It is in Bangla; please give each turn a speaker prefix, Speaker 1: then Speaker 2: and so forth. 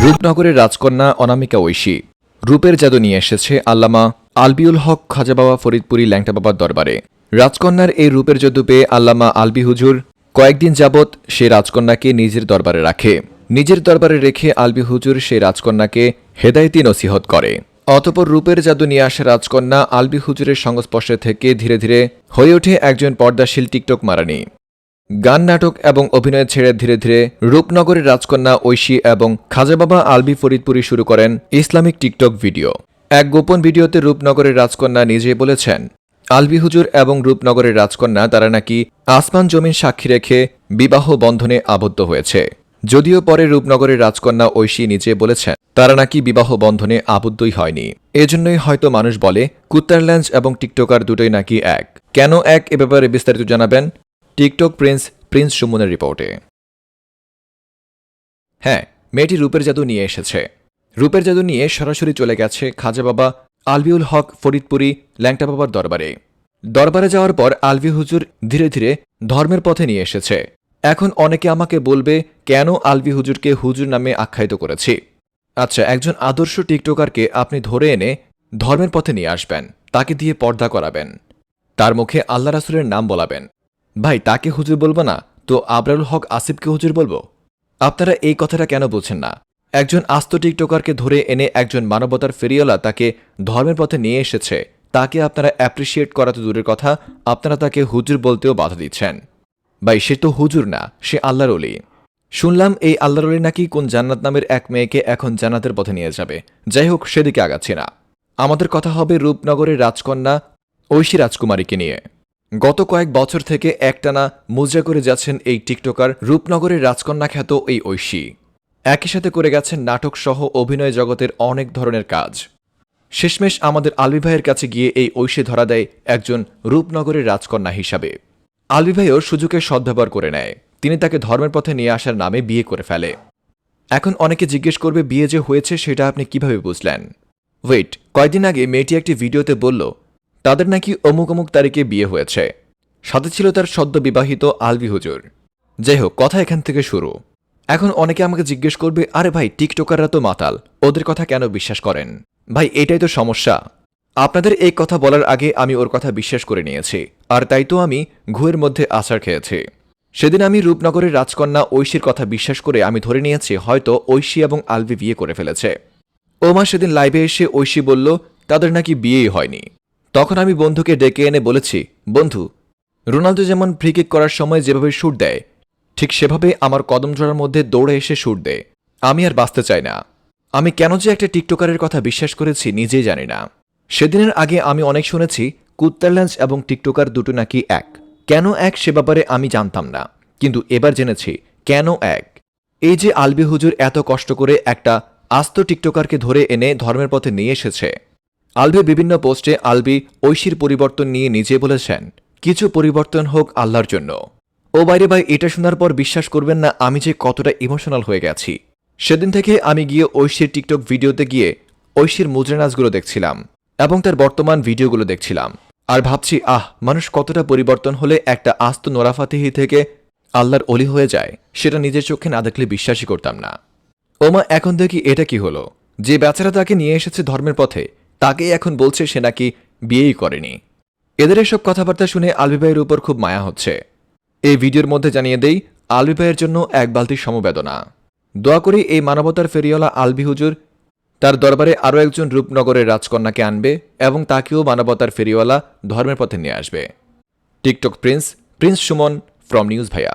Speaker 1: রূপনগরের রাজকন্যা অনামিকা ঐশী রূপের জাদু নিয়ে এসেছে আল্লামা আলবিউল হক খাজা বাবা ফরিদপুরি ল্যাংটা বাবার দরবারে। রাজকন্যার এই রূপের জাদু পেয়ে আল্লামা আলবি হুজুর কয়েকদিন যাবৎ সে রাজকন্যাকে নিজের দরবারে রাখে। নিজের দরবারে রেখে আলবি হুজুর সেই রাজকন্যাকে হেদায়েতি নসিহত করে। অতঃপর রূপের জাদু নিয়ে আসা রাজকন্যা আলবি হুজুরের সংস্পর্শে থেকে ধীরে ধীরে হয়ে ওঠে একজন পর্দাশীল টিকটক মারানি। গান, নাটক এবং অভিনয় ছেড়ে ধীরে ধীরে রূপনগরের রাজকন্যা ঐশী এবং খাজা বাবা আলবি ফরিদপুরি শুরু করেন ইসলামিক টিকটক ভিডিও। এক গোপন ভিডিওতে রূপনগরের রাজকন্যা নিজেই বলেছেন, আলবি হুজুর এবং রূপনগরের রাজকন্যা তারা নাকি আসমান জমিন সাক্ষী রেখে বিবাহ বন্ধনে আবদ্ধ হয়েছে। যদিও পরে রূপনগরের রাজকন্যা ঐশী নিজে বলেছেন তারা নাকি বিবাহ বন্ধনে আবদ্ধই হয়নি। এজন্যই হয়তো মানুষ বলে কুত্তারল্যান্ড এবং টিকটকার দুটোই নাকি এক। কেন এক, এ ব্যাপারে বিস্তারিত জানাবেন টিকটক প্রিন্স সুমনের রিপোর্টে। হ্যাঁ, মেয়েটি রূপের জাদু নিয়ে এসেছে। রূপের জাদু নিয়ে সরাসরি চলে গেছে খাজা বাবা আলবিউল হক ফরিদপুরি ল্যাংটা বাবার দরবারে। দরবারে যাওয়ার পর আলবি হুজুর ধীরে ধীরে ধর্মের পথে নিয়ে এসেছে। এখন অনেকে আমাকে বলবে কেন আলবি হুজুরকে হুজুর নামে আখ্যায়িত করেছি। আচ্ছা, একজন আদর্শ টিকটকারকে আপনি ধরে এনে ধর্মের পথে নিয়ে আসবেন, তাকে দিয়ে পর্দা করাবেন, তার মুখে আল্লাহ রাসূলের নাম বলাবেন। ভাই, তাকে হুজুর বলবো না তো আবরারুল হক আসিফকে হুজুর বলবো? আপনারা এই কথাটা কেন বলছেন না? একজন আস্ত টিকটকারকে ধরে এনে একজন মানবতার ফেরিওয়ালা তাকে ধর্মের পথে নিয়ে এসেছে, তাকে আপনারা অ্যাপ্রিসিয়েট করা তো দূরের কথা, আপনারা তাকে হুজুর বলতেও বাধা দিচ্ছেন। ভাই, সে তো হুজুর না, সে আল্লাহর ওলি। শুনলাম এই আল্লাহর ওলি নাকি কোন জান্নাত নামের এক মেয়েকে এখন জান্নাতের পথে নিয়ে যাবে। যাই হোক, সেদিকে আগাচ্ছি না। আমাদের কথা হবে রূপনগরের রাজকন্যা ঐশী রাজকুমারীকে নিয়ে। গত কয়েক বছর থেকে একটানা মুজরা করে যাচ্ছেন এই টিকটকার রূপনগরের রাজকন্যা খ্যাত এই ঐশী। একই সাথে করে গেছেন নাটক সহ অভিনয় জগতের অনেক ধরনের কাজ। শেষমেশ আমাদের আলবি ভাইয়ের কাছে গিয়ে এই ঐশী ধরা দেয় একজন রূপনগরের রাজকন্যা হিসাবে। আলবি ভাইও সুযোগের সদ্ব্যবহার করে নেয়। তিনি তাকে ধর্মের পথে নিয়ে আসার নামে বিয়ে করে ফেলে। এখন অনেকে জিজ্ঞেস করবে, বিয়ে যে হয়েছে সেটা আপনি কিভাবে বুঝলেন? ওয়েট, কয়েকদিন আগে মেয়েটি একটি ভিডিওতে বলল তাদের নাকি অমুক অমুক তারিখে বিয়ে হয়েছে। সাথে ছিল তার সদ্য বিবাহিত আলবি হুজুর। যাই হোক, কথা এখান থেকে শুরু। এখন অনেকে আমাকে জিজ্ঞেস করবে, আরে ভাই, টিকটকাররা তো মাতাল, ওদের কথা কেন বিশ্বাস করেন? ভাই, এটাই তো সমস্যা। আপনাদের এই কথা বলার আগে আমি ওর কথা বিশ্বাস করে নিয়েছি, আর তাই তো আমি ঘুয়ের মধ্যে আছাড় খেয়েছি। সেদিন আমি রূপনগরের রাজকন্যা ঐশীর কথা বিশ্বাস করে আমি ধরে নিয়েছি হয়তো ঐশী এবং আলবি বিয়ে করে ফেলেছে। ওমা সেদিন লাইভে এসে ঐশী বলল তাদের নাকি বিয়েই হয়নি। তখন আমি বন্ধুকে ডেকে এনে বলেছি, বন্ধু, রোনালদো যেমন ফ্রিকিক করার সময় যেভাবে শুট দেয়, ঠিক সেভাবে আমার কদম জোড়ার মধ্যে দৌড়ে এসে শুট দে। আমি আর বাঁচতে চাই না। আমি কেন যে একটা টিকটকারের কথা বিশ্বাস করেছি নিজেই জানি না। সেদিনের আগে আমি অনেক শুনেছি কুত্তারল্যান্ড এবং টিকটকার দুটো নাকি এক। কেন এক সে ব্যাপারে আমি জানতাম না, কিন্তু এবার জেনেছি কেন এক। এই যে আলবি হুজুর এত কষ্ট করে একটা আস্ত টিকটকারকে ধরে এনে ধর্মের পথে নিয়ে এসেছে। আলবির বিভিন্ন পোস্টে আলবি ঐশীর পরিবর্তন নিয়ে নিজে বলেছেন, কিছু পরিবর্তন হোক আল্লাহর জন্য। ও বাইরে ভাই, এটা শোনার পর বিশ্বাস করবেন না আমি যে কতটা ইমোশনাল হয়ে গেছি। সেদিন থেকে আমি গিয়ে ঐশীর টিকটক ভিডিওতে গিয়ে ঐশীর মুদ্রা নাচগুলো দেখছিলাম এবং তার বর্তমান ভিডিওগুলো দেখছিলাম, আর ভাবছি মানুষ কতটা পরিবর্তন হলে একটা আস্ত নোরাফাতিহি থেকে আল্লাহর অলি হয়ে যায়, সেটা নিজের চোখে না দেখলে বিশ্বাসই করতাম না। ওমা, এখন দেখি এটা কি হলো, যে বেচারা তাকে নিয়ে এসেছে ধর্মের পথে তাকেই এখন বলছে সে নাকি বিয়েই করেনি। এদের এসব কথাবার্তা শুনে আলবি ভাইয়ের উপর খুব মায়া হচ্ছে। এই ভিডিওর মধ্যে জানিয়ে দেই, আলবি ভাইয়ের জন্য এক বালতি সমবেদনা। দোয়া করি এই মানবতার ফেরিওয়ালা আলবি হুজুর তার দরবারে আরও একজন রূপনগরের রাজকন্যাকে আনবে এবং তাকেও মানবতার ফেরিওয়ালা ধর্মের পথে নিয়ে আসবে। TikTok Prince Suman from news ভাইয়া।